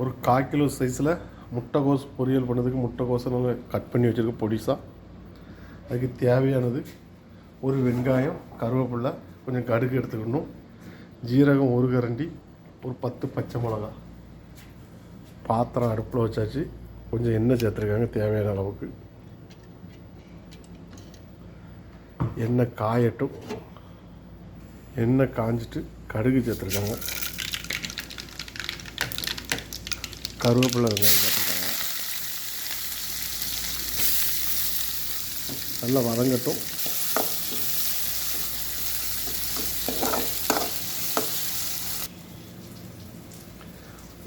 ஒரு 1/4 கிலோ சைஸில் முட்டைகோஸ் பொரியல் பண்ணதுக்கு முட்டைகோஸை நல்லா கட் பண்ணி வச்சுருக்க பொடிசாக. அதுக்கு தேவையானது ஒரு வெங்காயம், கருவேப்பிலை, கொஞ்சம் கடுகு எடுத்துக்கணும், ஜீரகம் 1 கரண்டி, ஒரு 10 பச்சை மிளகா. பாத்திரம் அடுப்பில் வச்சாச்சு. கொஞ்சம் எண்ணெய் சேர்த்துருக்காங்க தேவையான அளவுக்கு. எண்ணெய் காயட்டும். எண்ணெய் காஞ்சிட்டு கடுகு சேர்த்துருக்காங்க, கருவேப்பிலை, வெங்காயம் சேர்த்துருக்காங்க. நல்லா வதங்கட்டும்.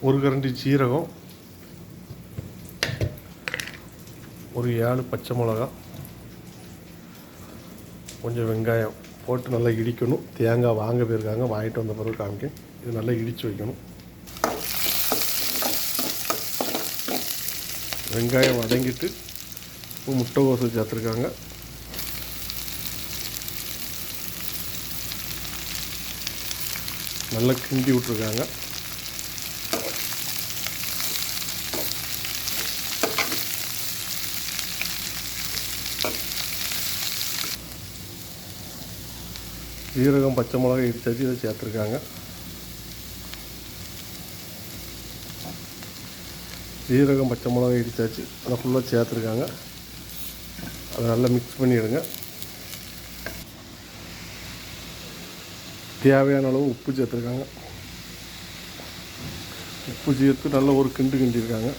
ஒரு கரண்டி ஜீரகம், ஒரு 7 பச்சை மிளகா, கொஞ்சம் வெங்காயம் போட்டு நல்லா இடிக்கணும். தேங்காய் வாங்க போயிருக்காங்க, வாங்கிட்டு வந்த பிறகு காமிக்க. இது நல்லா இடித்து வைக்கணும். வெங்காயம் வதங்கிட்டு முட்டைகோசு சேர்த்துருக்காங்க. நல்லா கிண்டி விட்ருக்காங்க. ஜீரகம், பச்சை மிளகாய் இடிச்சாச்சு, இதை சேர்த்துருக்காங்க. ஜீரகம், பச்சை மிளகாய் இடிச்சாச்சு, அதை ஃபுல்லாக சேர்த்துருக்காங்க. அதை நல்லா மிக்ஸ் பண்ணிவிடுங்க. தேவையான அளவு உப்பு சேர்த்துருக்காங்க. உப்பு சேர்த்து நல்லா ஒரு கிண்டு கிண்டியிருக்காங்க.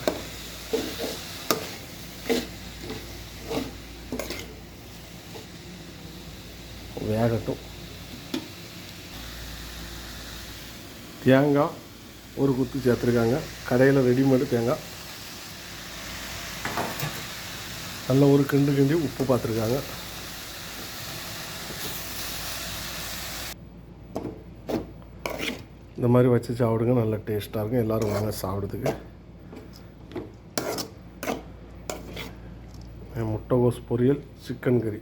வேகட்டும். தேங்காய் ஒரு குத்து சேர்த்துருக்காங்க. கடையில் ரெடிமேடு தேங்காய். நல்ல ஒரு கிண்டு கிண்டி உப்பு பார்த்துருக்காங்க. இந்த மாதிரி வச்சு சாப்பிடுங்க, நல்ல டேஸ்ட்டாக இருக்கும். எல்லோரும் வாங்க சாப்பிட்றதுக்கு. முட்டைகோஸ் பொரியல், சிக்கன் கறி.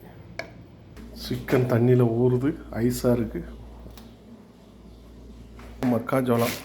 சிக்கன் தண்ணியில் ஊறுது, ஐஸாக இருக்குது. மக்காச்சோளம்